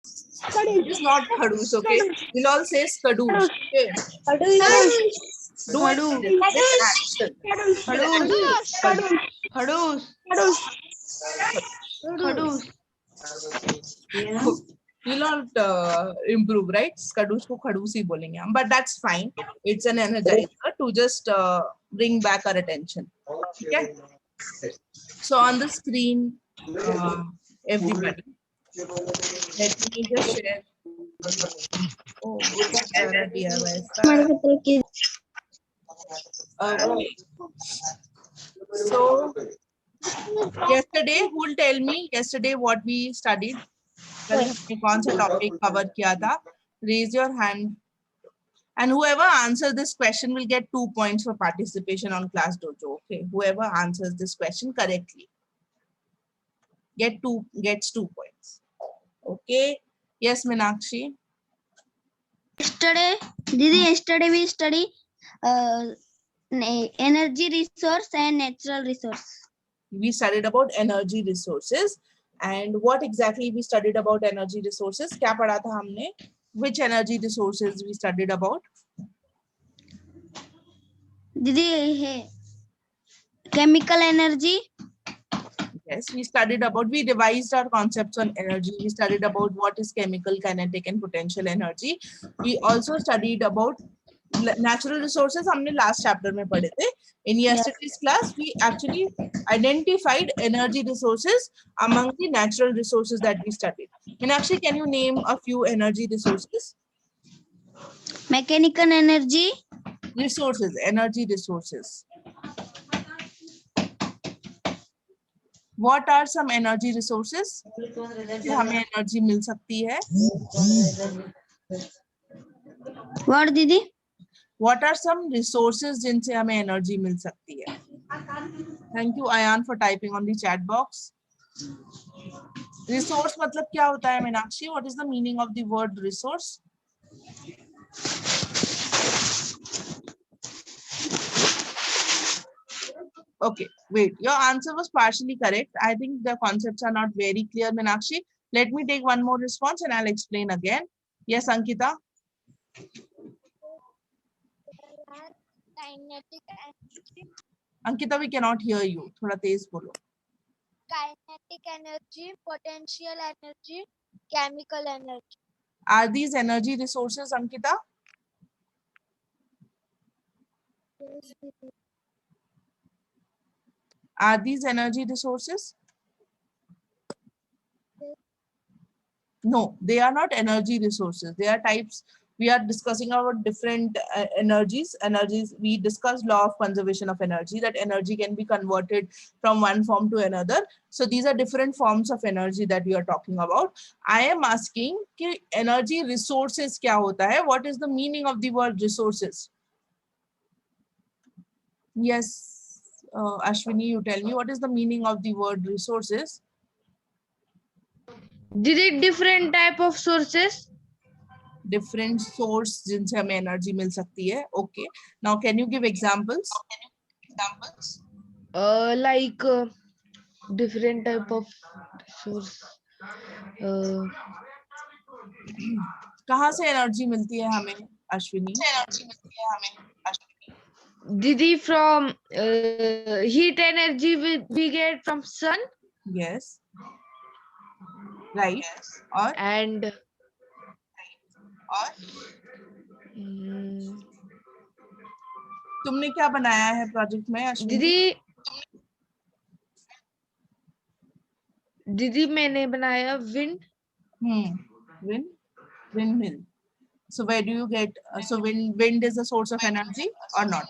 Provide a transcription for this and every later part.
It is not Khadus, okay? We'll all say Skadus. Okay. Do it with action. We'll not improve, right? Skadus ko Khadus hi bolenge hum. But that's fine. It's an energizer to just bring back our attention. Okay. So on the screen, everybody, let me just share. Oh, Sarah DIY. Okay. So yesterday, who will tell me yesterday what we studied? कल हमने कौन सा topic cover किया था? Raise your hand. And whoever answers this question will get 2 points for participation on Class Dojo. Okay, whoever answers this question correctly gets 2 points. Okay. Yes, Meenakshi. Yesterday we study energy resource and natural resource. We studied about energy resources. And what exactly we studied about energy resources? क्या पढ़ा था हमने? Which energy resources we studied about? Chemical energy. Yes, we revised our concepts on energy. We studied about what is chemical, kinetic, and potential energy. We also studied about natural resources. हमने last chapter में पढ़े थे. In yesterday's class, we actually identified energy resources among the natural resources that we studied. Meenakshi, can you name a few energy resources? Mechanical energy. Energy resources. What are some energy resources? हमें energy मिल सकती है. What दीदी? What are some resources जिनसे हमें energy मिल सकती है? Thank you, Ayan, for typing on the chat box. Resource मतलब क्या होता है, Meenakshi? What is the meaning of the word resource? Okay, wait. Your answer was partially correct. I think the concepts are not very clear, Meenakshi. Let me take one more response and I'll explain again. Yes, Ankita. Kinetic energy. Ankita, we cannot hear you. Thoda tez bolo. Kinetic energy, potential energy, chemical energy. Are these energy resources, Ankita? Are these energy resources? No, they are not energy resources. They are types. We are discussing about different energies. We discussed law of conservation of energy, that energy can be converted from one form to another. So these are different forms of energy that we are talking about. I am asking कि energy resources क्या होता है? What is the meaning of the word resources? Yes, Ashwini, you tell me, what is the meaning of the word resources? Did it different type of sources? Different source जिनसे हमें energy मिल सकती है. Okay. Now, can you give examples? Like different type of source. कहाँ से energy मिलती है हमें, Ashwini? Didi, from heat energy we get from sun. Yes. Right. और And तुमने क्या बनाया है प्रोजेक्ट में, अश्विनी? दीदी मैंने बनाया wind. Windmill. So where do you get? So wind is a source of energy or not?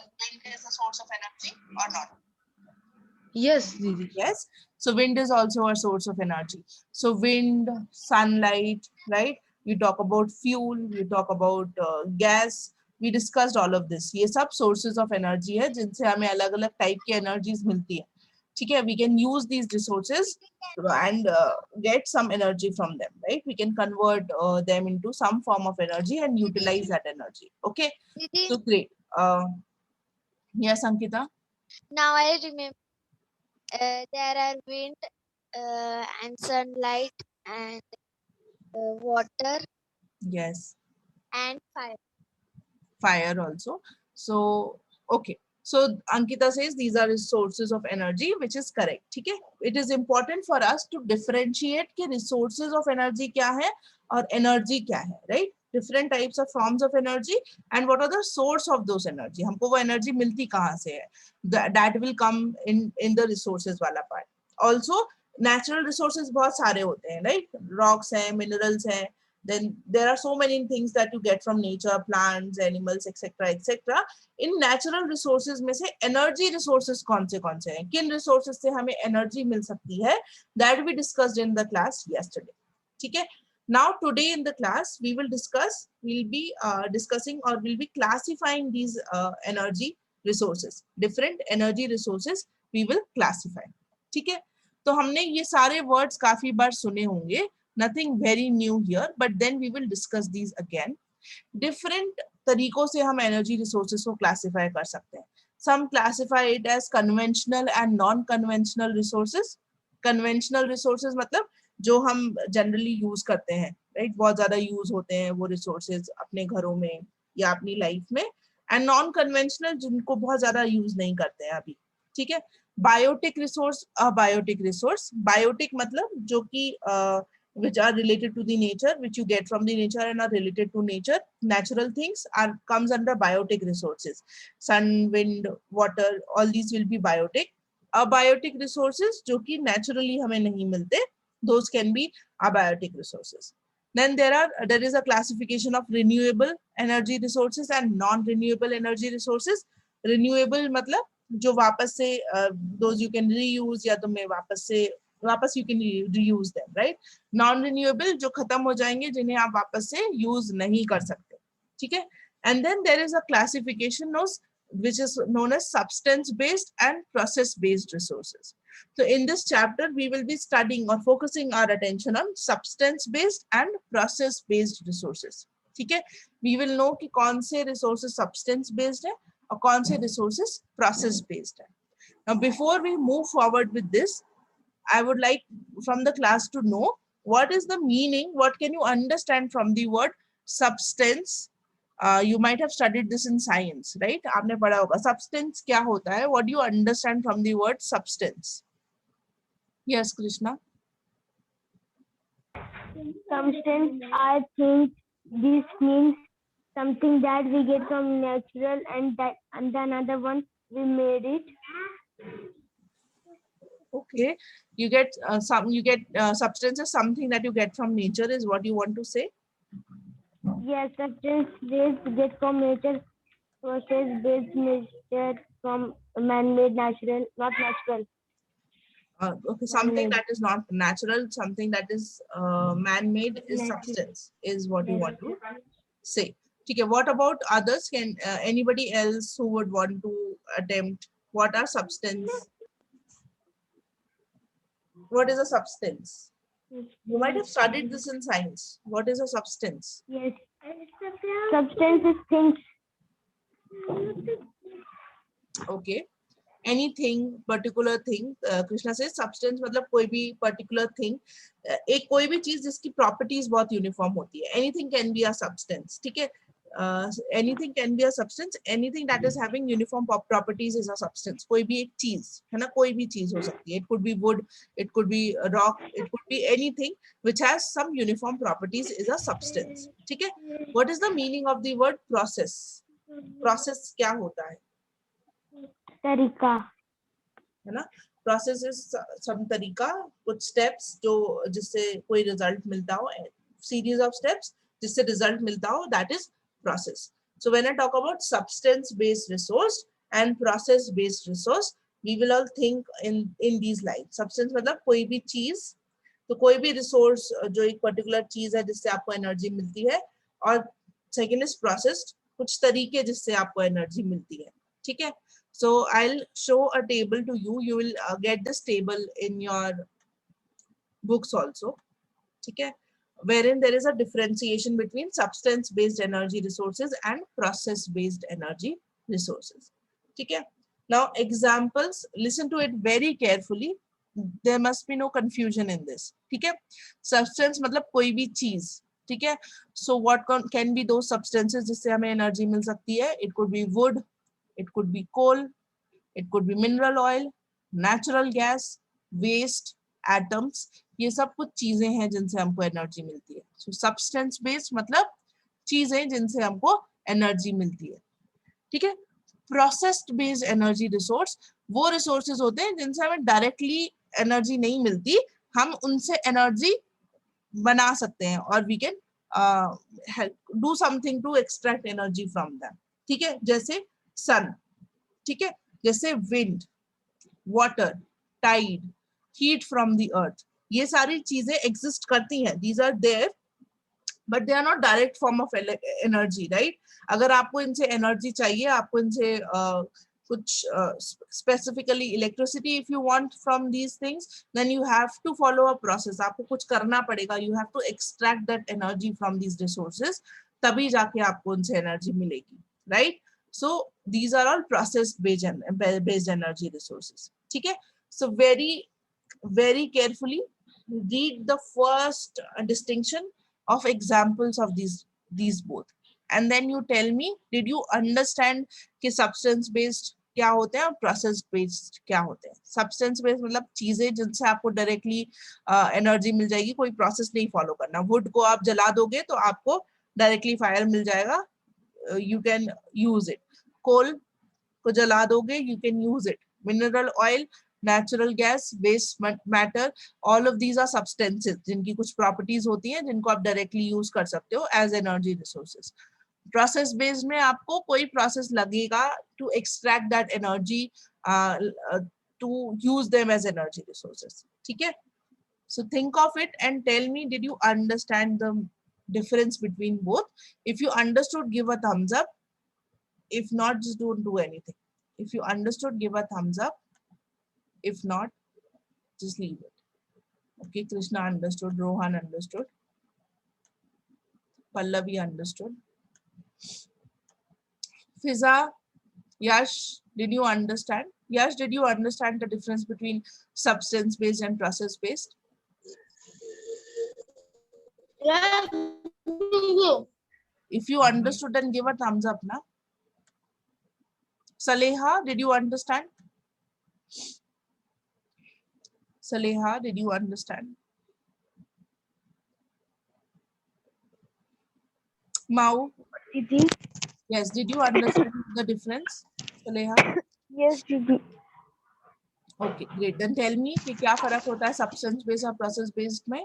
Yes, Didi. Yes. So wind is also a source of energy. So wind, sunlight, right? You talk about fuel, you talk about gas. We discussed all of this. ये सब sources of energy है जिनसे हमें अलग-अलग type की energies मिलती है. ठीक है? We can use these resources and get some energy from them, right? We can convert them into some form of energy and utilize that energy. Okay? So great. Yes, Ankita? Now I remember there are wind and sunlight and water Yes. and fire. Fire also. So okay, so Ankita says these are sources of energy, which is correct. ठीक है, it is important for us to differentiate कि resources of energy क्या है और energy क्या है, right? Different types of forms of energy and what are the source of those energy. हमको वो energy मिलती कहाँ से है, that will come in the resources वाला part. Also natural resources बहुत सारे होते हैं, right? Rocks हैं, minerals हैं, then there are so many things that you get from nature, plants, animals, etc, etc. In natural resources में से energy resources कौन से हैं, किन resources से हमें energy मिल सकती है, that we discussed in the class yesterday. ठीक है, now today in the class we will discuss, we'll be discussing or we'll be classifying these energy resources, different energy resources we will classify. ठीक है, तो हमने ये सारे words काफी बार सुने होंगे, nothing very new here, but then we will discuss these again. Different तरीकों से हम energy resources को classify कर सकते हैं. Some classify it as conventional and non-conventional resources. Conventional resources मतलब जो हम generally use करते हैं, right? बहुत ज़्यादा use होते हैं वो resources अपने घरों में या अपनी life में, and non-conventional जिनको बहुत ज़्यादा use नहीं करते हैं अभी. ठीक है, biotic resource, abiotic resource. Biotic मतलब जो कि which are related to the nature, which you get from the nature and are related to nature. Natural things are comes under biotic resources. Sun, wind, water, all these will be biotic. Abiotic resources जो कि naturally हमें नहीं मिलते, those can be abiotic resources. Then there is a classification of renewable energy resources and non-renewable energy resources. Renewable मतलब जो वापस से those you can reuse या तुम्हें वापस you can reuse them, right? Non-renewable जो खत्म हो जाएंगे, जिन्हें आप वापस से use नहीं कर सकते. ठीक है, and then there is a classification which is known as substance based and process based resources. So in this chapter we will be studying or focusing our attention on substance based and process based resources. ठीक है, we will know कि कौन से resources substance based है और कौन से resources process based है. Now before we move forward with this, I would like from the class to know what is the meaning, what can you understand from the word substance. You might have studied this in science, right? आपने पढ़ा होगा substance क्या होता है. What do you understand from the word substance? Yes, Krishna. Substance, I think this means something that we get from natural and the another one we made it. Okay, you get substance is something that you get from nature is what you want to say. Yes, substance based get from nature, process based nature from man-made, natural, not natural. Okay, something Man-made. that is not natural, something that is man-made is Natural. substance is what you Yes. want to say. Okay, what about others? Can anybody else who would want to attempt? What are substance? What is a substance? You might have studied this in science. What is a substance? Yes. Substance is things. Okay, anything, particular thing. Krishna says substance मतलब कोई भी particular thing. एक कोई भी चीज जिसकी properties बहुत uniform होती है. Anything can be a substance. ठीक है, anything can be a substance. Anything that is having uniform properties is a substance. कोई भी एक चीज है ना, कोई भी चीज हो सकती है. It could be wood, it could be a rock, it could be anything which has some uniform properties is a substance. ठीक है. What is the meaning of the word process? Process क्या होता है? तरीका. है ना, प्रोसेस इज सम तरीका, कुछ स्टेप्स जो जिससे कोई रिजल्ट मिलता हो, सीरीज ऑफ स्टेप्स जिससे रिजल्ट मिलता हो, that is process. So when I talk about substance based resource and process based resource, we will all think in these lines. Substance मतलब कोई भी चीज, तो कोई भी रिसोर्स जो एक पर्टिकुलर चीज है जिससे आपको एनर्जी मिलती है, और सेकेंड इज प्रोसेस्ड, कुछ तरीके जिससे आपको एनर्जी मिलती है. ठीक है, so I'll show a table to you. You will get this table in your books also. ठीक है, wherein there is a differentiation between substance based energy resources and process based energy resources. ठीक है, now examples, listen to it very carefully. there must be no confusion in this. ठीक है, substance मतलब कोई भी चीज, ठीक है. So what can be those substances जिससे हमें एनर्जी मिल सकती है? It could be wood, it could be coal, it could be mineral oil, natural gas, waste, atoms. ये सब कुछ चीजें हैं जिनसे हमको एनर्जी मिलती है. So substance based मतलब चीजें जिनसे हमको एनर्जी मिलती है, ठीक है. प्रोसेस्ड बेस्ड एनर्जी रिसोर्स वो रिसोर्सेज होते हैं जिनसे हमें डायरेक्टली एनर्जी नहीं मिलती, हम उनसे एनर्जी बना सकते हैं और we can do something to extract energy from them, ठीक है. जैसे सन, ठीक है, जैसे wind, water, tide, heat from the earth, ये सारी चीजें एग्जिस्ट करती हैं. These are there but they are not direct form of energy, right. अगर आपको इनसे एनर्जी चाहिए, आपको इनसे कुछ specifically electricity if you want from these things, then you have to follow a process. आपको कुछ करना पड़ेगा, you have to extract that energy from these resources, तभी जाके आपको उनसे एनर्जी मिलेगी, right. So these are all process based energy resources, ठीक है. सो very carefully read the first distinction of examples of these both, and then you tell me, did you understand कि substance based क्या होते हैं और process based क्या होते हैं. substance based मतलब चीजें जिनसे आपको डायरेक्टली एनर्जी मिल जाएगी, कोई प्रोसेस नहीं फॉलो करना. वुड को आप जला दोगे तो आपको डायरेक्टली फायर मिल जाएगा, यू कैन यूज इट. कोल को जला दोगे, you can use it. Mineral oil, natural gas, waste matter, all of these are substances जिनकी कुछ properties होती हैं जिनको आप directly use कर सकते हो as energy resources. Process based में आपको कोई process लगेगा to extract that energy, to use them as energy resources, ठीक है. So think of it and tell me, did you understand the difference between both? If you understood, give a thumbs up. If not, just don't do anything. If you understood, give a thumbs up. If not, just leave it. Okay, Krishna understood, Rohan understood, Pallavi understood. Fiza, Yash, did you understand? Yash, did you understand the difference between substance based and process based? If you understood, then give a thumbs up now. Saleha, did you understand? Saleha, did you understand? Mau, Didi. yes, did you understand the difference? Saleha? Yes, Didi. Okay, great. Then tell me कि क्या फर्क होता है substance based और process based में?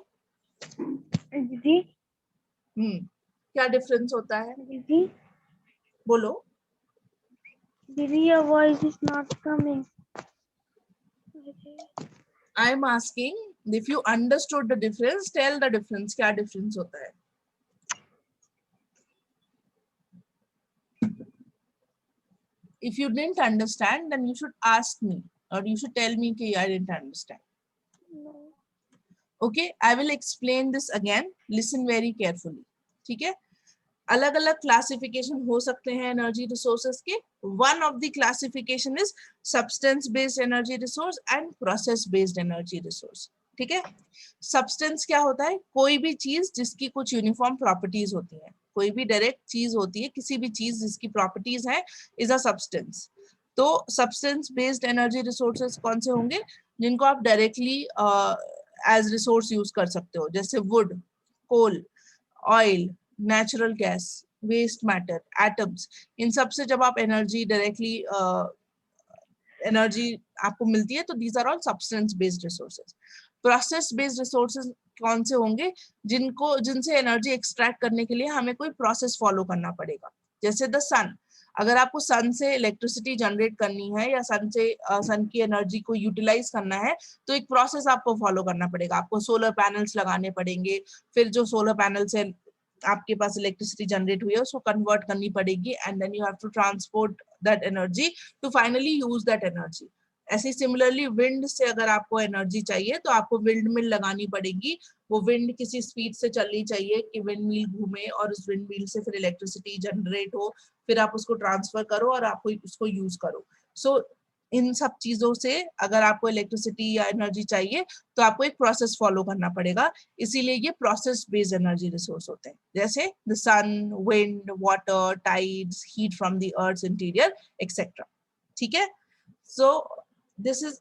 Didi. क्या difference होता है? Didi. बोलो. Didi, your voice is not coming. I am asking if you understood the difference, tell the difference. क्या difference होता है? If you didn't understand, then you should ask me or you should tell me कि I didn't understand. No. Okay, I will explain this again. Listen very carefully. ठीक है? अलग अलग classification हो सकते हैं एनर्जी रिसोर्सेज के. One of the classification is substance based energy resource and process based energy resource. ठीक है, सब्सटेंस क्या होता है? कोई भी चीज जिसकी कुछ यूनिफॉर्म प्रॉपर्टीज होती हैं, कोई भी डायरेक्ट चीज होती है, किसी भी चीज जिसकी प्रॉपर्टीज है इज अ सब्सटेंस. तो सब्सटेंस बेस्ड एनर्जी रिसोर्सेज कौन से होंगे? जिनको आप डायरेक्टली एज रिसोर्स यूज कर सकते हो, जैसे wood, coal, oil, natural gas, waste matter, atoms. इन सब से जब आप एनर्जी डायरेक्टली एनर्जी आपको मिलती है तो these are all substance based resources. Process based resources कौन से होंगे? जिनसे एनर्जी एक्सट्रैक्ट करने के लिए हमें कोई प्रोसेस फॉलो करना पड़ेगा. जैसे द सन, अगर आपको सन से इलेक्ट्रिसिटी जनरेट करनी है या सन की एनर्जी को यूटिलाइज करना है तो एक प्रोसेस आपको फॉलो करना पड़ेगा. आपको सोलर पैनल्स लगाने पड़ेंगे, फिर जो सोलर पैनल से आपके पास इलेक्ट्रिसिटी जनरेट हुई है उसको कन्वर्ट करनी पड़ेगी and then you have to transport that energy to finally use that energy. ऐसे सिमिलरली विंड से अगर आपको एनर्जी चाहिए तो आपको विंड मिल लगानी पड़ेगी. वो विंड किसी स्पीड से चलनी चाहिए कि विंड मिल घूमे और उस विंड मिल से फिर इलेक्ट्रिसिटी जनरेट हो, फिर आप उसको ट्रांसफर करो और आप उसको यूज करो. सो इन सब चीजों से अगर आपको इलेक्ट्रिसिटी या एनर्जी चाहिए तो आपको एक प्रोसेस फॉलो करना पड़ेगा, इसीलिए ये प्रोसेस बेस्ड एनर्जी रिसोर्स होते हैं, जैसे the sun, wind, water, tides, heat from the earth interior etcetera. ठीक है, so this is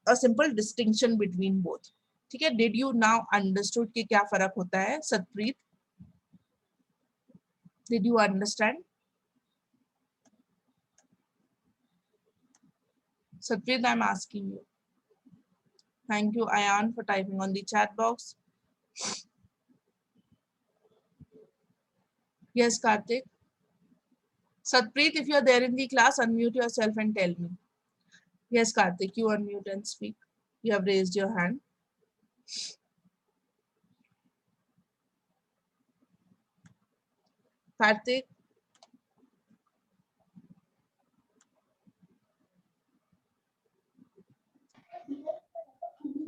a simple distinction between both. ठीक है, डिड यू नाउ अंडरस्टूड कि क्या फर्क होता है? Satpreet, did you understand? Satpreet, I'm asking you. Thank you, Ayan, for typing on the chat box. Yes, Karthik. Satpreet, if you're there in the class, unmute yourself and tell me. Yes, Karthik, you unmute and speak. You have raised your hand. Karthik.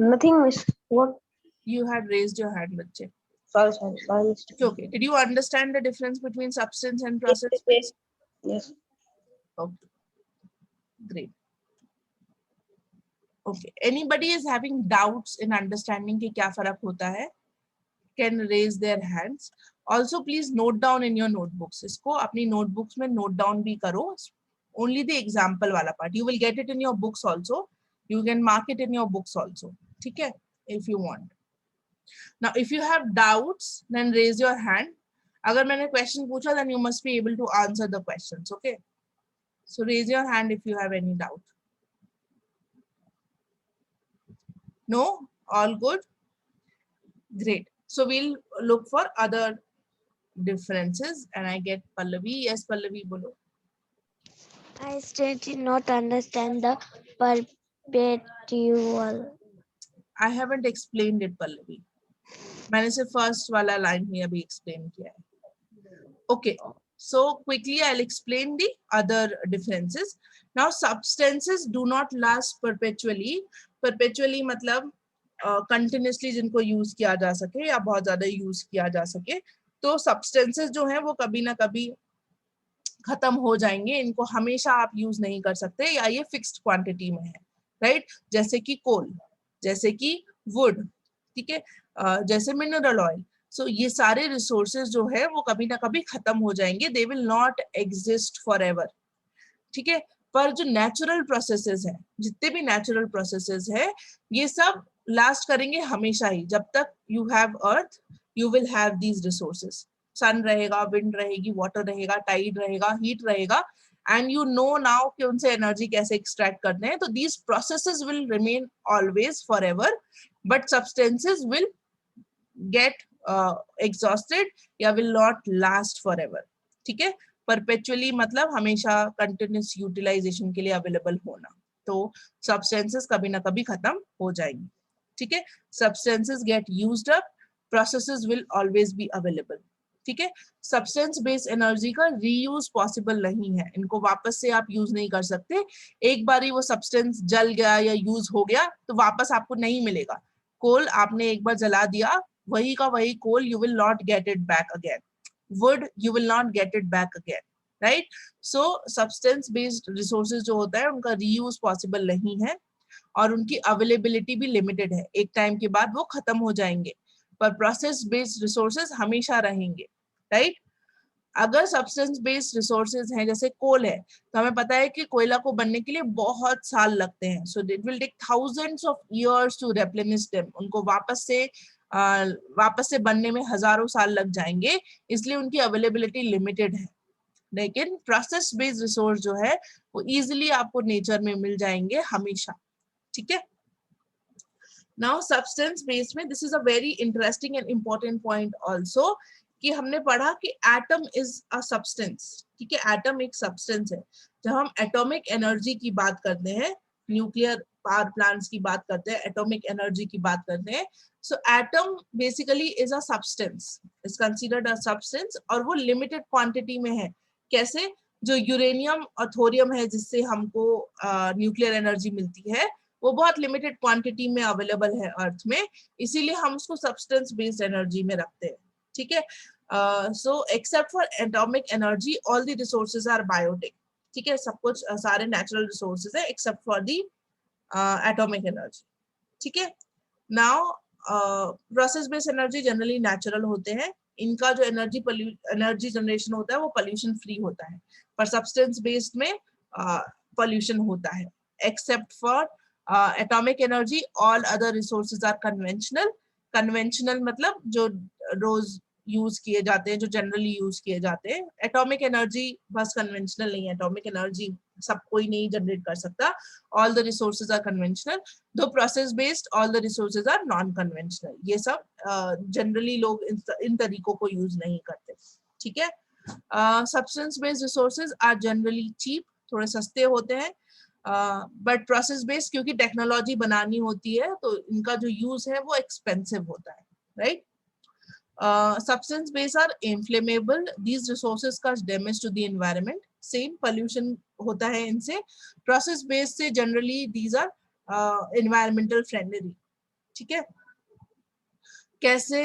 Nothing, miss. What? You had raised your hand, bache. Sorry, mistake. Okay. Did you understand the difference between substance and process? Yes. Yes. Okay. Great. Okay. Anybody is having doubts in understanding कि क्या फर्क होता है? Can raise their hands. Also, please note down in your notebooks. इसको अपनी notebooks में note down भी करो. Only the example वाला part. You will get it in your books also. You can mark it in your books also. ठीक है? If you want. Now, if you have doubts, then raise your hand. अगर मैंने question पूछा, then you must be able to answer the questions. Okay? So raise your hand if you have any doubt. No? All good? Great. So we'll look for other differences, and I get Pallavi. Yes, Pallavi, bolo. I still did not understand the perpetual. I haven't explained it, Pallavi. मैंने सिर्फ first वाला line ही अभी explain किया है. Okay. So quickly I'll explain the other differences. Now substances do not last perpetually. Perpetually मतलब continuously जिनको use किया जा सके या बहुत ज़्यादा use किया जा सके, तो substances जो हैं वो कभी ना कभी खत्म हो जाएंगे, इनको हमेशा आप यूज नहीं कर सकते या ये फिक्स्ड क्वांटिटी में है, राइट? जैसे कि कोल, जैसे कि वुड, ठीक है, जैसे मिनरल ऑयल. सो ये सारे रिसोर्सेज जो है वो कभी ना कभी खत्म हो जाएंगे, they will not exist for ever. ठीक है, पर जो नेचुरल प्रोसेसेस हैं, जितने भी नेचुरल प्रोसेसेस है, ये सब लास्ट करेंगे हमेशा ही. जब तक you have earth, you will have these resources. Sun रहेगा, विंड रहेगी, वाटर रहेगा, टाइड रहेगा, हीट रहेगा, एंड यू नो नाउ कि उनसे एनर्जी कैसे एक्सट्रैक्ट करते हैं. तो these processes will remain always for ever, but substances will get exhausted या will not last for ever. ठीक है, परपेचुअली मतलब हमेशा कंटिन्यूस यूटिलाइजेशन के लिए अवेलेबल होना. तो सब्सटेंसेस कभी ना कभी खत्म हो जाएंगी. ठीक है, substances get used up, processes will always be available. ठीक है, सब्सटेंस बेस्ड एनर्जी का रीयूज पॉसिबल नहीं है, इनको वापस से आप यूज नहीं कर सकते. एक बार ही वो सब्सटेंस जल गया या यूज हो गया तो वापस आपको नहीं मिलेगा. कोल आपने एक बार जला दिया, वही का वही coal, you will not get it back again. wood you will not get it back again, right? So substance based resources जो होता है उनका reuse possible नहीं है और उनकी availability भी limited है. एक टाइम के बाद वो खत्म हो जाएंगे, पर process based resources हमेशा रहेंगे, right? अगर सब्सटेंस बेस्ड रिसोर्सेज हैं, जैसे कोल है, तो हमें पता है कि कोयला को बनने के लिए बहुत साल लगते हैं. So it will take thousands of years to replenish them. उनको वापस से बनने में हजारों साल लग जाएंगे, इसलिए उनकी अवेलेबिलिटी लिमिटेड है. लेकिन प्रोसेस बेस्ड रिसोर्स जो है वो इजीली आपको नेचर में मिल जाएंगे हमेशा. ठीक है, नाउ सब्सटेंस बेस्ड में this is a very interesting and important point also, कि हमने पढ़ा कि एटम इज अ सब्सटेंस. ठीक है, एटम एक सब्सटेंस है. जब हम एटॉमिक एनर्जी की बात करते हैं, न्यूक्लियर पावर प्लांट्स की बात करते हैं, एटॉमिक एनर्जी की बात करते हैं, so atom basically is a substance, is considered a substance, और वो लिमिटेड क्वांटिटी में है. कैसे? जो यूरेनियम और थोरियम है जिससे हमको न्यूक्लियर एनर्जी मिलती है, वो बहुत लिमिटेड क्वांटिटी में अवेलेबल है अर्थ में, इसीलिए हम उसको सब्सटेंस बेस्ड एनर्जी में रखते हैं. ठीक है, so except for atomic energy all the resources are biotic. ठीक है, सब कुछ सारे नेचुरल रिसोर्सेज है except for the atomic energy. ठीक है, now process based energy generally natural होते हैं, इनका जो एनर्जी जनरेशन होता है वो पोल्यूशन फ्री होता है, पर सब्सटेंस बेस्ड में पोल्यूशन होता है। Except for atomic energy all other resources are conventional. Conventional मतलब जो रोज यूज किए जाते हैं, जो जनरली यूज किए जाते हैं। एटॉमिक एनर्जी बस कन्वेंशनल नहीं है, एटॉमिक एनर्जी सब कोई नहीं जनरेट कर सकता। All the resources are conventional, though process based all the resources are non conventional. ये सब जनरली लोग इन तरीकों को यूज नहीं करते। ठीक है, substance based resources are generally cheap, थोड़े सस्ते होते हैं, बट प्रोसेस बेस्ड क्योंकि टेक्नोलॉजी बनानी होती है तो इनका जो यूज है वो एक्सपेंसिव होता है, right. Substance based are inflammable. These resources cause damage to the environment. Same pollution होता है इनसे। Process based से generally these are environmental friendly. ठीक है, कैसे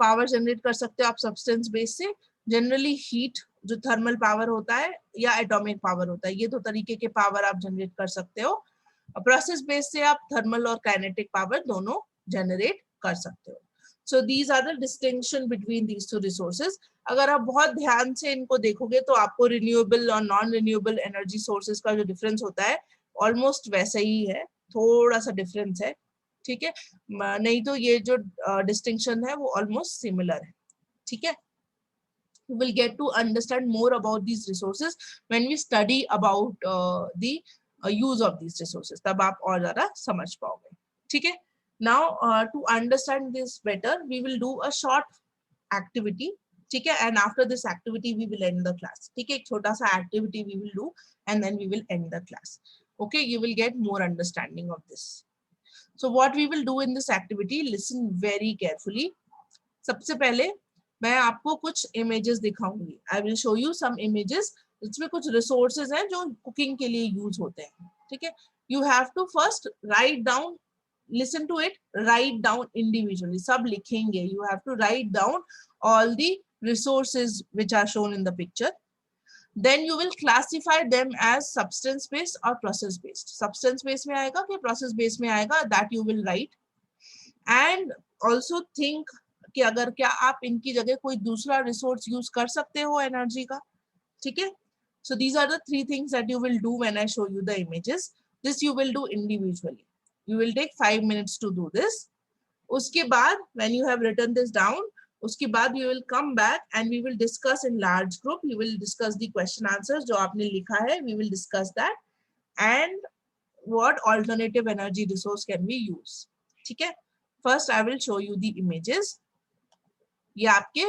पावर जनरेट कर सकते हो आप सब्सटेंस बेस से? जनरली हीट, जो थर्मल पावर होता है, या एटॉमिक पावर होता है, ये दो तरीके के पावर आप जनरेट कर सकते हो। प्रोसेस बेस से आप थर्मल और काइनेटिक पावर दोनों जनरेट कर सकते हो। So these are the distinction between these two resources. अगर आप बहुत ध्यान से इनको देखोगे तो आपको रिन्यूएबल और नॉन रिन्यूएबल एनर्जी सोर्सेज का जो डिफरेंस होता है ऑलमोस्ट वैसा ही है, थोड़ा सा डिफरेंस है। ठीक है, नहीं तो ये जो डिस्टिंक्शन है वो ऑलमोस्ट सिमिलर है। ठीक है, you will get to understand more about these resources when we study about the use of these resources, तब आप और ज़्यादा समझ पाओगे। ठीक है, now to understand this better we will do a short activity। ठीक है, and after this activity we will end the class। ठीक है, एक छोटा सा activity we will do and then we will end the class। okay, you will get more understanding of this। so what we will do in this activity, listen very carefully। सबसे पहले मैं आपको कुछ इमेजेस दिखाऊंगी। I will show you some images, इसमें कुछ resources हैं जो कुकिंग के लिए यूज होते हैं। ठीक है, you have to first write down, listen to it, write down individually, सब लिखेंगे। You have to write down all the resources which are shown in the picture, then you will classify them as substance based और process based. Substance based में आएगा कि process based में आएगा, that you will write. And also think कि अगर क्या आप इनकी जगह कोई दूसरा रिसोर्स यूज कर सकते हो एनर्जी का। ठीक है, so these are the 3 things that you will do when I show you the images। this you will do individually, you will take 5 minutes to do this। उसके बाद when you have written this down, उसके बाद you will come back and we will discuss in large group, you will discuss the question answers जो आपने लिखा है, we will discuss that and what alternative energy resource can we use। ठीक है, first I will show you the images, ये आपके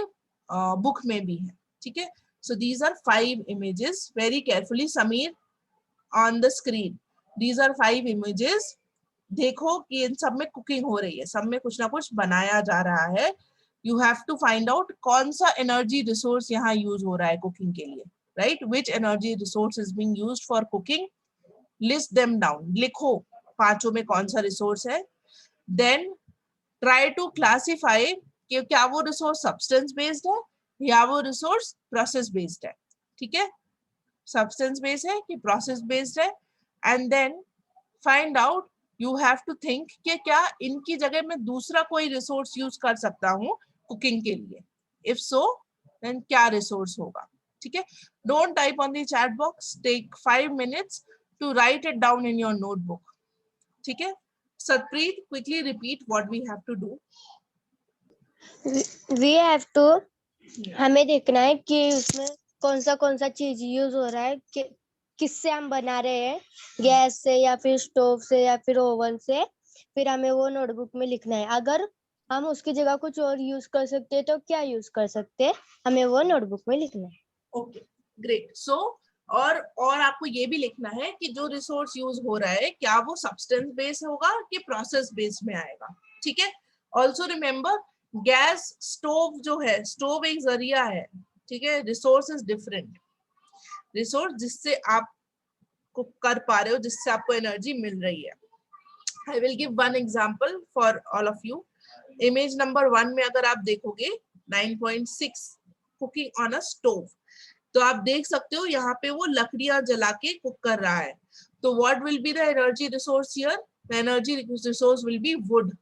book में भी है। ठीक है, so these are 5 images, very carefully Sameer on the screen, these are 5 images। देखो कि इन सब में कुकिंग हो रही है, सब में कुछ ना कुछ बनाया जा रहा है। you have to find out कौन सा एनर्जी रिसोर्स यहाँ यूज हो रहा है कुकिंग के लिए, right? which energy resource is being used for cooking, list them down, लिखो पांचों में कौन सा रिसोर्स है। then try to classify कि क्या वो रिसोर्स सब्सटेंस बेस्ड है या वो रिसोर्स प्रोसेस बेस्ड है। ठीक है, सब्सटेंस बेस्ड है कि प्रोसेस बेस्ड है, and then find out, you have to think कि क्या इनकी जगह मैं दूसरा कोई रिसोर्स यूज कर सकता हूँ कुकिंग के लिए, इफ सो देन क्या रिसोर्स होगा। ठीक है, don't type on the chat box, take 5 minutes to write it down in your notebook. ठीक है, Satpreet quickly repeat what we have to do. We have to, हमें देखना है कि उसमें कौन सा चीज यूज हो रहा है, कि किससे हम बना रहे हैं, गैस से या फिर स्टोव से या फिर ओवन से, फिर हमें वो नोटबुक में लिखना है। अगर हम उसकी जगह कुछ और यूज कर सकते हैं तो क्या यूज कर सकते हैं, हमें वो नोटबुक में लिखना है। Okay, great. सो और आपको ये भी लिखना है कि जो रिसोर्स यूज हो रहा है क्या वो सब्सटेंस बेस्ड होगा कि प्रोसेस बेस्ड में आएगा। ठीक है, ऑल्सो रिमेम्बर गैस स्टोव जो है, स्टोव एक जरिया है। ठीक है, रिसोर्स इज डिफरेंट, रिसोर्स जिससे आप को कर पा रहे हो, जिससे आपको एनर्जी मिल रही है। I will give one example for all of you. Image number 1 में अगर आप देखोगे 9.6 कुकिंग ऑन अ स्टोव, तो आप देख सकते हो यहाँ पे वो लकड़ियां जला के कुक कर रहा है. तो what will be the energy resource here? The energy resource will be would.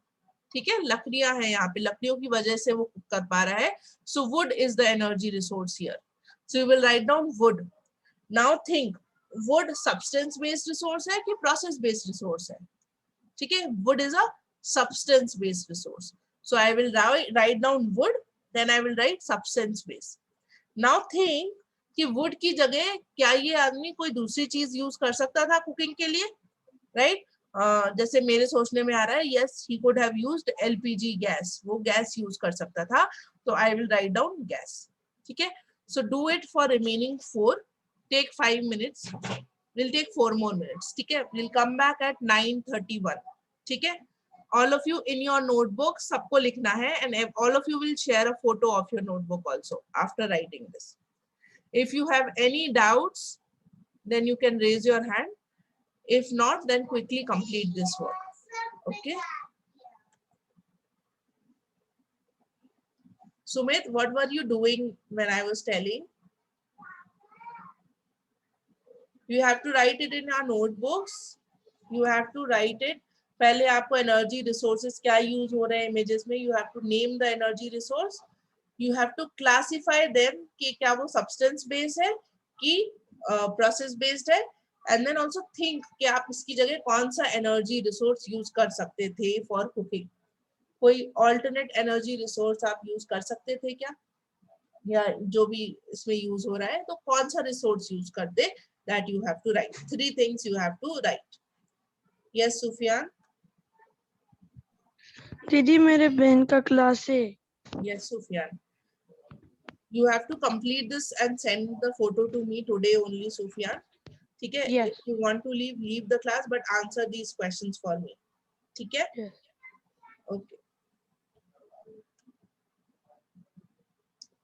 ठीक है, लकड़ियां हैं यहाँ पे, लकड़ियों की वजह से वो कुक कर पा रहा है. So wood is the energy resource here. So you will write down wood. Now think, wood substance based resource है कि प्रोसेस बेस्ड रिसोर्स है? ठीक है, wood is a substance based resource. So I will write down wood, then I will write substance based. Now think कि wood की जगह क्या ये आदमी कोई दूसरी चीज यूज कर सकता था कुकिंग के लिए, राइट? जैसे मेरे सोचने में आ रहा है, yes he could have used LPG gas, वो गैस यूज कर सकता था. तो I will write down gas. ठीक है, so do it for remaining 4. Take 5 minutes. We'll take 4 more minutes. ठीक है, we'll come back at 9:31. ठीक है, all of you in your notebook सबको लिखना है, and all of you will share a photo of your notebook also after writing this. If you have any doubts, then you can raise your hand. If not, then quickly complete this work. Okay. Sumit, what were you doing when I was telling? You have to write it in your notebooks. You have to write it. पहले आपको energy resources क्या use हो रहे हैं images में. You have to name the energy resource. You have to classify them कि क्या वो सब्सटेंस बेस्ड है कि प्रोसेस बेस्ड है. एंड देन ऑल्सो थिंक कि आप इसकी जगह कौन सा एनर्जी रिसोर्स यूज कर सकते थे फॉर कुकिंग. कोई ऑल्टरनेट एनर्जी रिसोर्स आप यूज कर सकते थे क्या, या जो भी इसमें यूज हो रहा है तो कौन सा रिसोर्स यूज करते? That you have to write. 3 things you have to write. Yes, Sufyan. दीदी मेरे बहन का क्लास है. Yes, Sufyan. You have to complete this and send the photo to me today only, Sufyan. ठीक है? Yes. If you want to leave the class, but answer these questions for me. ठीक है? Yes. Okay.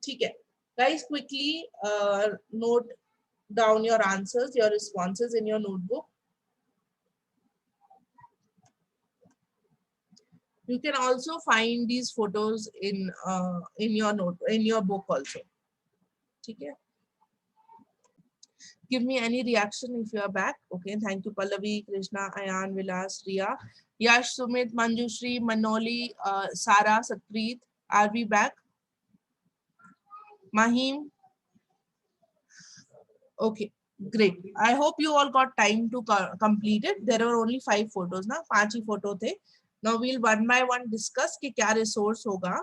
ठीक है. Guys, quickly note down your answers, your responses in your notebook. You can also find these photos in your book also. ठीक है? Give me any reaction if you are back. Okay, thank you Pallavi, Krishna, Ayan, Vilas, Riya, Yash, Sumit, Manjushri, Manoli, Sara, Satpreet. Are we back? Mahim. Okay, great. I hope you all got time to complete it. There were only 5 photos ना, 5 ही photo थे. Now we'll one by one discuss कि क्या resource होगा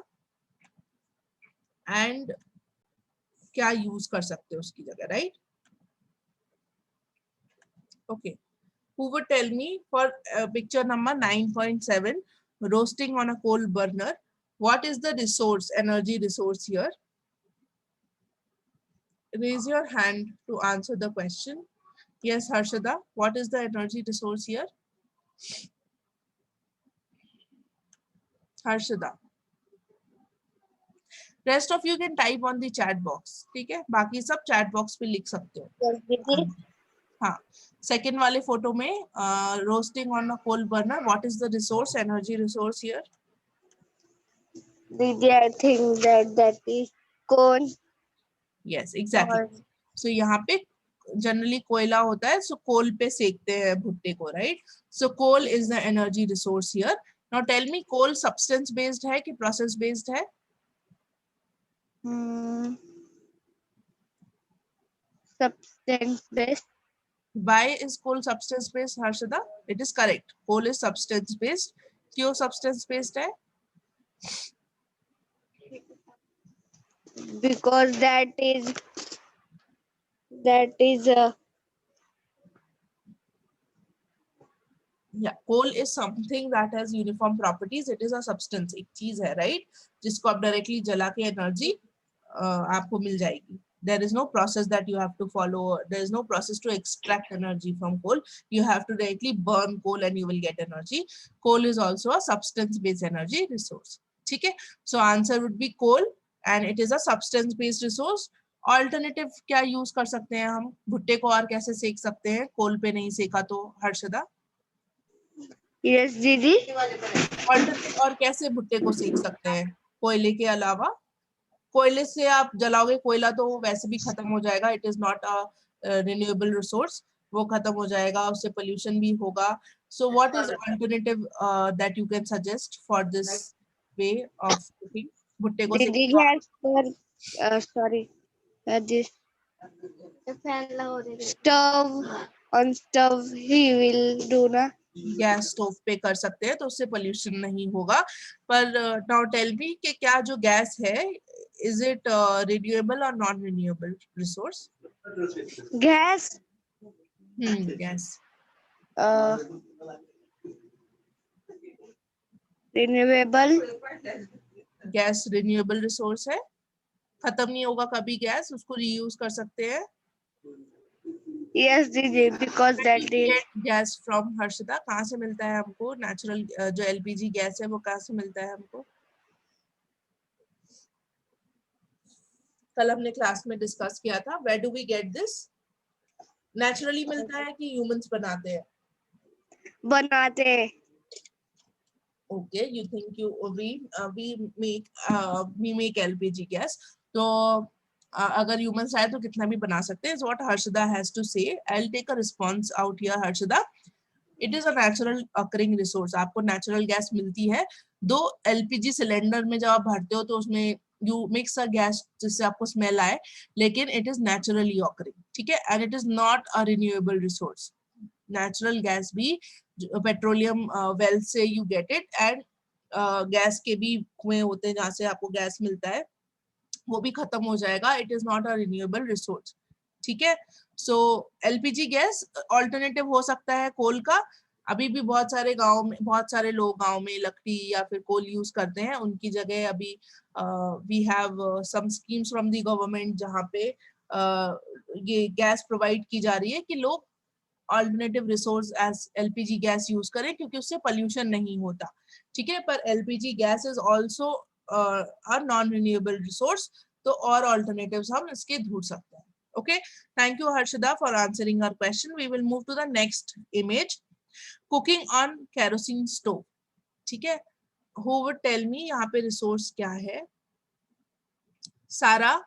and क्या use कर सकते हो उसकी जगह, right? Okay. Who would tell me for picture number 9.7, roasting on a coal burner, what is the resource, energy resource here? Raise your hand to answer the question. Yes, Harshada, what is the energy resource here? Harshada. Rest of you can type on the chat box. ठीक है, बाकी सब chat box पे लिख सकते हो. हाँ, second वाले photo में roasting on a coal burner, what is the resource, energy resource here? दीदी I think that is coal. Yes, exactly. So यहाँ पे जनरली कोयला होता है, so कोल पे सेकते हैं भुट्टे को, right? So coal is the energy resource here. Now tell me, coal substance based है कि process based है? Substance based. Why is coal substance based, Harshada? It is correct. Coal is substance based. क्यों substance based है? Because that is Yeah, coal is something that has uniform properties. It is a substance, एक चीज है, right? जिसको आप directly जला के energy आपको मिल जाएगी. There is no process that you have to follow. There is no process to extract energy from coal. You have to directly burn coal and you will get energy. Coal is also a substance-based energy resource. ठीक है? So answer would be coal, and it is a substance-based resource. Alternative क्या use कर सकते हैं हम? भुट्टे को और कैसे सेक सकते हैं? कोल पे नहीं सेका तो, हर्षदा? yes दीदी. Alternative और कैसे भुट्टे को सेक सकते हैं कोयले के अलावा? कोयले से आप जलाओगे कोयला तो वैसे भी खत्म हो जाएगा, it is not a renewable resource, वो खत्म हो जाएगा, उससे पोल्यूशन भी होगा. So what is alternative that you can suggest for this way of cooking? भुट्टे को दीदी सेकना, गैस पर sorry this stove on stove he will do ना. गैस स्टोव पे कर सकते हैं तो उससे पोल्यूशन नहीं होगा. पर नाउ टेल मी कि क्या जो गैस है इज इट रिन्यूएबल और non renewable resource? Gas gas renewable. Gas renewable resource है, खत्म नहीं होगा कभी गैस, उसको रीयूज कर सकते हैं. यस दीदी because that is gas from Harshita, कहाँ से मिलता है हमको नेचुरल जो एलपीजी गैस है वो कहाँ से मिलता है हमको? कल हमने क्लास में डिस्कस किया था. Where do we get this? Naturally मिलता है कि ह्यूमंस बनाते हैं? बनाते. Okay, you think we make LPG gas. तो अगर humans चाहे तो कितना भी बना सकते हैं. Is what Harshada has to say. I'll take a response out here, Harshada. It is a natural occurring resource. आपको natural gas मिलती है. दो LPG सिलेंडर में जब आप भरते हो तो उसमें you mix a gas जिससे आपको smell आए, लेकिन it is naturally occurring, ठीक है? And it is not a renewable resource. Natural gas भी पेट्रोलियम वेल से you get it, and gas के भी कुएं होते हैं जहाँ से आपको गैस मिलता है, वो भी खत्म हो जाएगा. It is not a renewable resource, ठीक है? सो एलपीजी गैस ऑल्टरनेटिव हो सकता है कोल का. अभी भी बहुत सारे गांव में, बहुत सारे लोग गांव में लकड़ी या फिर कोल यूज करते हैं. उनकी जगह अभी we have some schemes from the government जहाँ पे ये गैस प्रोवाइड की जा रही है कि लोग alternative resource as LPG gas use करें क्योंकि उससे पोल्यूशन नहीं होता, ठीक है? पर LPG gas is also a non renewable resource, तो और अल्टरनेटिव्स हम इसके ढूंढ सकते हैं. Okay, thank you Harshada for answering our question. We will move to the next image, cooking on kerosene stove, ठीक है? हु वुड टेल मी यहाँ पे रिसोर्स क्या है? सारा,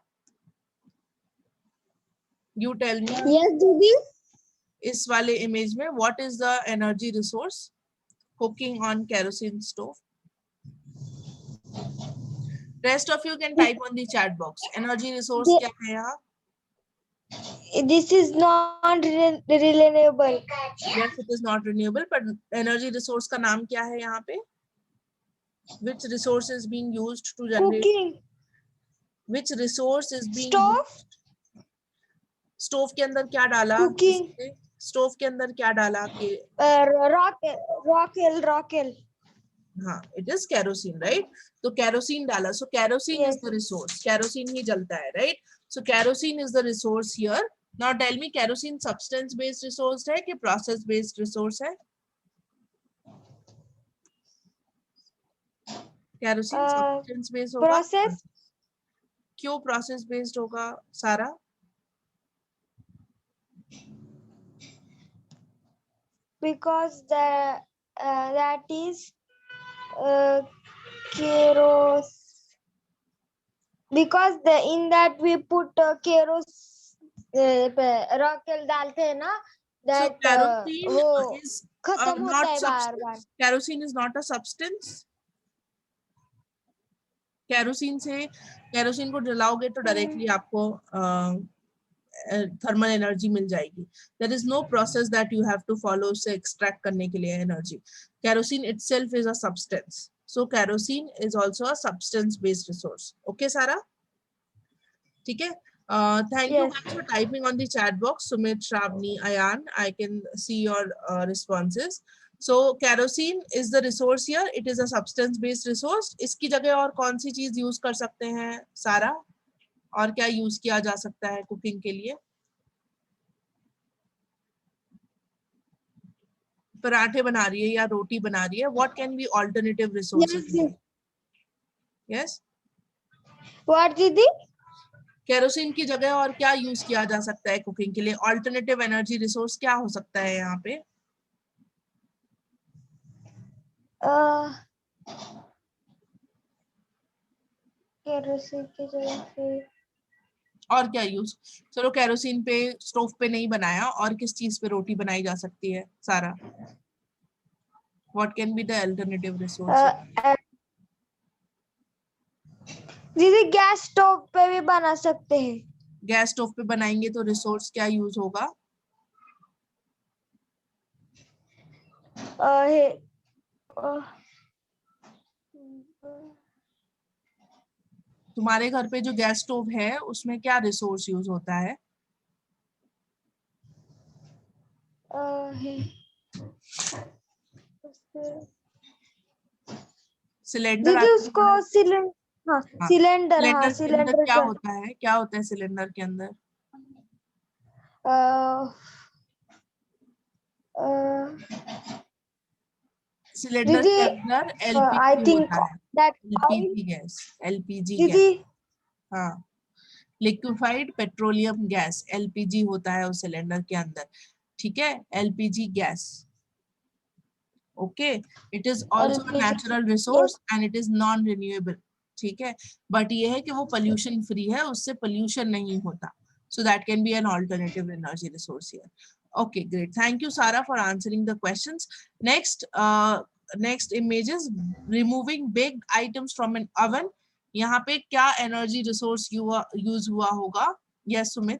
यू टेल मी. यस दीदी. इस वाले इमेज में what is the energy resource cooking on kerosene stove? Rest of you can type on the chat box. Energy resource क्या है यहाँ? This is not renewable. Yes, it is not renewable, but energy resource का नाम क्या है यहाँ पे? Which resource is being used to generate? Cooking. Which resource is being Stove. used? Stove के अंदर क्या डाला? Cooking. स्टोव के अंदर क्या डाला कि Rockel. हाँ, it is kerosene, right? तो kerosene डाला, so kerosene is the resource. Kerosene ही जलता है, right? So kerosene is the resource here. Now tell me, kerosene substance based resource है कि process based resource है? Kerosene substance based होगा. Process. क्यों process based होगा सारा? Because that is keros. Because in that we put रॉकेल डालते हैं ना, that kerosene वो is खत्म होता not है बार बार. substance. Kerosene is not a substance. Kerosene को जलाओगे तो डायरेक्टली आपको थर्मल एनर्जी मिल जाएगी. There is no process that you have to follow उसे एक्सट्रैक्ट करने के लिए energy. Kerosene itself is a substance, so kerosene is also a substance based resource. Okay Sara, ठीक है? Thank you guys for typing on the chat box. Sumit, Shravani, Ayan, I can see your responses. So kerosene is the resource here. It is a substance based resource. इसकी जगह और कौन सी चीज use कर सकते हैं सारा? और क्या यूज किया जा सकता है कुकिंग के लिए? पराठे बना रही है या रोटी बना रही है. What can be alternative resources? Yes. What दीदी? केरोसिन की जगह और क्या यूज किया जा सकता है कुकिंग के लिए? ऑल्टरनेटिव एनर्जी रिसोर्स क्या हो सकता है यहाँ पे? केरोसिन की जगह पे और क्या यूज? चलो केरोसिन पे, स्टोव पे नहीं बनाया, और किस चीज पे रोटी बनाई जा सकती है सारा? What can be the alternative resource? दीदी गैस स्टोव पे भी बना सकते हैं। गैस स्टोव पे बनाएंगे तो रिसोर्स क्या यूज होगा? तुम्हारे घर पे जो गैस स्टोव है उसमें क्या रिसोर्स यूज होता है? सिलेंडर दीदी उसको सिलेंडर, हाँ हाँ, सिलेंडर, हाँ सिलेंडर के अंदर सिलेंडर क्या का होता है? क्या होता है सिलेंडर के अंदर? सिलेंडर दीदी के अंदर आई एलपीजी थिंक होता है। That LPG gas, LPG gas, दीदी हाँ, लिक्विफाइड पेट्रोलियम गैस, एलपीजी होता है उस सिलेंडर के अंदर, ठीक है, LPG gas. Okay, it is also natural resource and it is non renewable, ठीक है, बट ये है कि वो पोल्यूशन फ्री है, उससे पोल्यूशन नहीं होता, so that can be an alternative energy resource here. Okay, great, thank you Sara for answering the questions. Next image is removing baked items from an oven. यहाँ पे क्या एनर्जी रिसोर्स यूज हुआ होगा? Yes Sumit?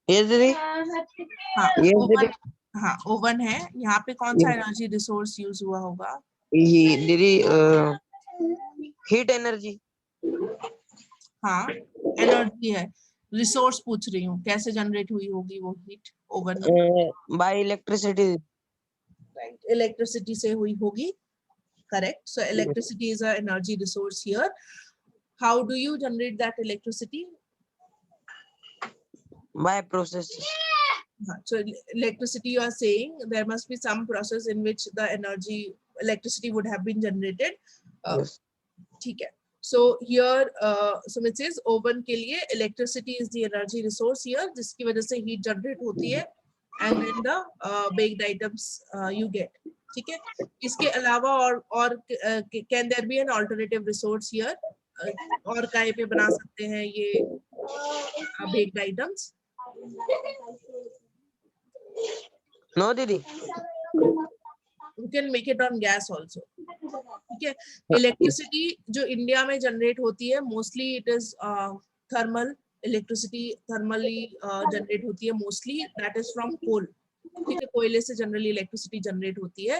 Yes, दीदी. हाँ, Yes, oven, दीदी. हाँ oven है, यहाँ पे कौन सा एनर्जी रिसोर्स यूज हुआ होगा? ये दीदी हीट एनर्जी. हाँ, एनर्जी है, रिसोर्स पूछ रही हूँ, कैसे जनरेट हुई होगी वो हीट ओवन में? Bye electricity. राइट, इलेक्ट्रिसिटी से हुई होगी, correct, so electricity is a energy resource here. How do you generate that electricity? By process. So electricity, you are saying there must be some process in which the electricity would have been generated. ठीक है, so here Sumit says oven के लिए electricity is the energy resource here, जिसकी वजह से heat generate होती है, and then the baked items you get, ठीक है। इसके अलावा और can there be an alternative resource here? और काय पे बना सकते हैं ये baked items? नो दीदी. You can make it on gas also, ठीक है। इलेक्ट्रिसिटी जो इंडिया में जनरेट होती है mostly it is thermal electricity, thermally generate होती है mostly, that is from coal, ठीक है, कोयले से जनरली इलेक्ट्रिसिटी जनरेट होती है।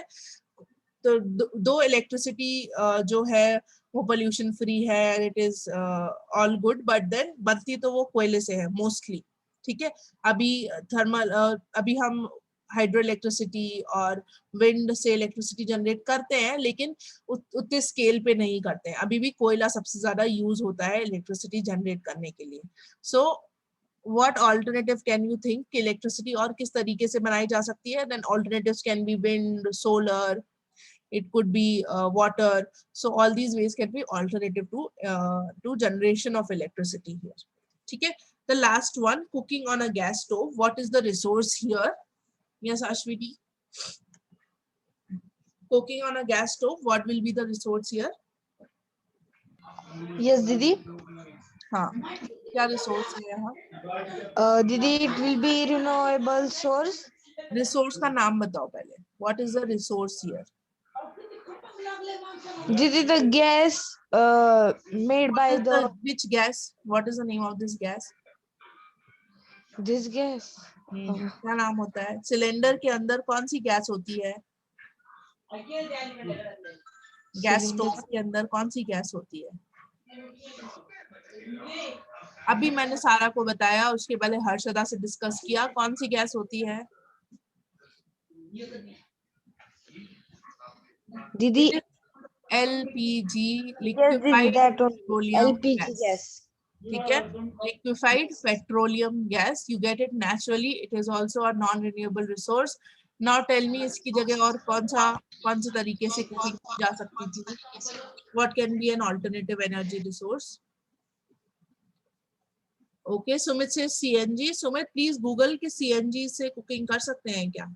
तो दो इलेक्ट्रिसिटी जो है वो पोल्यूशन फ्री है, it is all good, but then बनती तो वो कोयले से है मोस्टली, ठीक है। अभी थर्मल अभी हम हाइड्रो इलेक्ट्रिसिटी और विंड से इलेक्ट्रिसिटी जनरेट करते हैं, लेकिन उतने स्केल पे नहीं करते हैं, अभी भी कोयला सबसे ज्यादा यूज होता है इलेक्ट्रिसिटी जनरेट करने के लिए। सो what alternative can you think कि इलेक्ट्रिसिटी और किस तरीके से बनाई जा सकती है? then alternatives can be wind, solar, it could be water, so all these ways can be alternative to generation of electricity here, ठीक है। the last one, cooking on a gas stove, what is the resource here? Yes Ashwini, cooking on a gas stove, what will be the resource here? Yes, Didi. हाँ, क्या resource है यहाँ? Didi, it will be renewable source. Resource का नाम बताओ पहले, what is the resource here? Didi, the gas made by which gas? What is the name of this gas? this gas. क्या नाम होता है? सिलेंडर के अंदर कौन सी गैस होती है? गैस स्टोव के अंदर कौन सी गैस होती है? अभी मैंने सारा को बताया, उसके पहले हर्षदा से डिस्कस किया, कौन सी गैस होती है? Didi, LPG, yes, liquefied Didi, that one. petroleum LPG gas. ठीक है, liquefied petroleum gas, you get it naturally, it is also a non renewable resource. Now tell me इसकी जगह और कौन से तरीके से कुकिंग की जा सकती थी? what can be an alternative energy resource? Okay, Sumit says CNG. Sumit please Google कि CNG से कुकिंग कर सकते हैं क्या?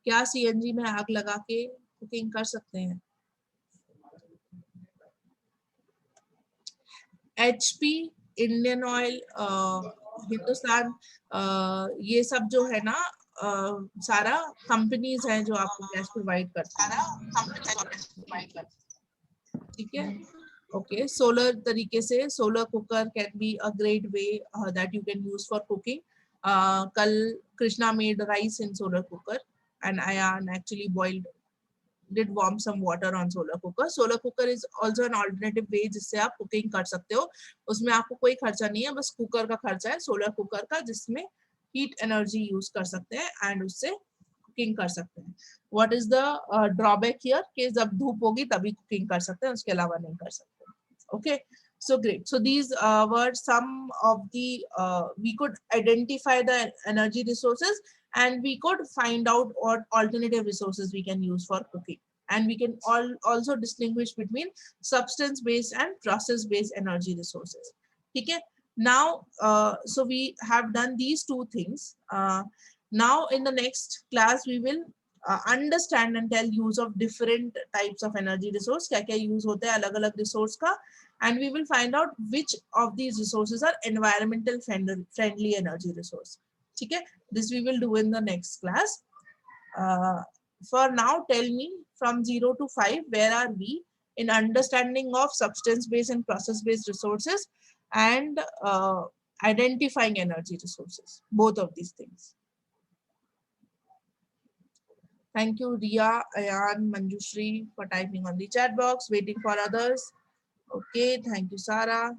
क्या CNG में आग लगा के कुकिंग कर सकते हैं। HP, इंडियन ऑयल, हिंदुस्तान, ये सब जो है ना, सारा कंपनीज हैं जो आपको गैस प्रोवाइड करती हैं। ठीक है, ओके। सोलर तरीके से, solar cooker can be a great way that you can use for cooking. कल Krishna made rice in solar cooker and Ayan actually did warm some water on solar cooker. Solar cooker is also an alternative way जिससे आप cooking कर सकते हो। उसमें आपको कोई खर्चा नहीं है, बस कुकर का खर्चा है सोलर कुकर का, जिसमें हीट एनर्जी यूज कर सकते हैं एंड उससे कुकिंग कर सकते हैं। What is the drawback here कि जब धूप होगी तभी कुकिंग कर सकते हैं, उसके अलावा नहीं कर सकते। Okay, so great. So these were some of the we could identify the energy resources, and we could find out what alternative resources we can use for cooking, and we can also distinguish between substance based and process based energy resources. Okay, now so we have done these two things. Now in the next class we will understand and tell use of different types of energy resource, क्या क्या use होता है अलग अलग resource का, and we will find out which of these resources are environmental friendly energy resource. ठीक है, this we will do in the next class. For now, tell me from 0 to 5 where are we in understanding of substance based and process based resources and identifying energy resources, both of these things. Thank you, Riya, Ayan, Manjushri for typing on the chat box. Waiting for others. Okay, thank you, Sara,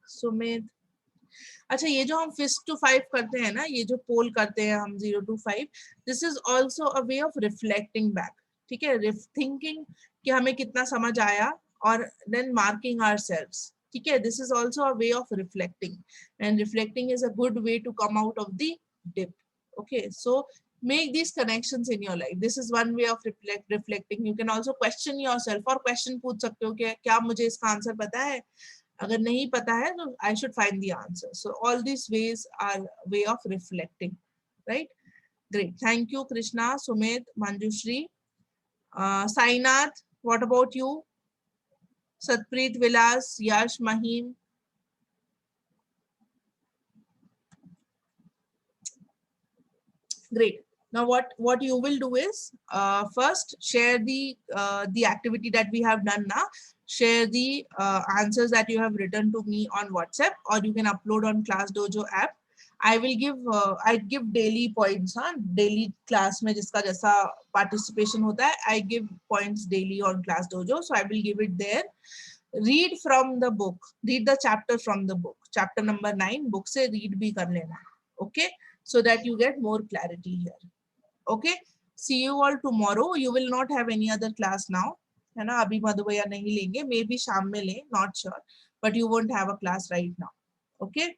Sumit. अच्छा, ये जो हम 5 to 5 करते हैं ना, ये जो पोल करते हैं हम 0 to 5, this is also a way of reflecting back. ठीक है, थिंकिंग कि हमें कितना समझ आया और देन मार्किंग आवरसेल्व्स। ठीक है, this is also a way of reflecting, and reflecting is a good way to come out of the dip. Okay, so make these connections in your life. This is one way of reflecting. You can also question yourself, और question पूछ सकते हो कि क्या मुझे इसका answer पता है, अगर नहीं पता है तो I should find the answer. So all these ways are way of reflecting, right? Great, thank you Krishna, Sumit, Manjushri, Sainath. What about you? Satpreet, Vilas, Yash, Mahim. Great. Now what you will do is first share the activity that we have done now. Share the answers that you have written to me on WhatsApp, or you can upload on ClassDojo app. I will give daily points, daily class में जिसका जैसा participation होता है, I give points daily on ClassDojo, so I will give it there. Read from the book, read the chapter from the book, chapter number 9, book से read भी कर लेना, okay, so that you get more clarity here. Okay, see you all tomorrow. You will not have any other class now, है ना, अभी मधु भैया नहीं लेंगे, मे बी शाम में लें, not sure, but you won't have a class right now. Okay.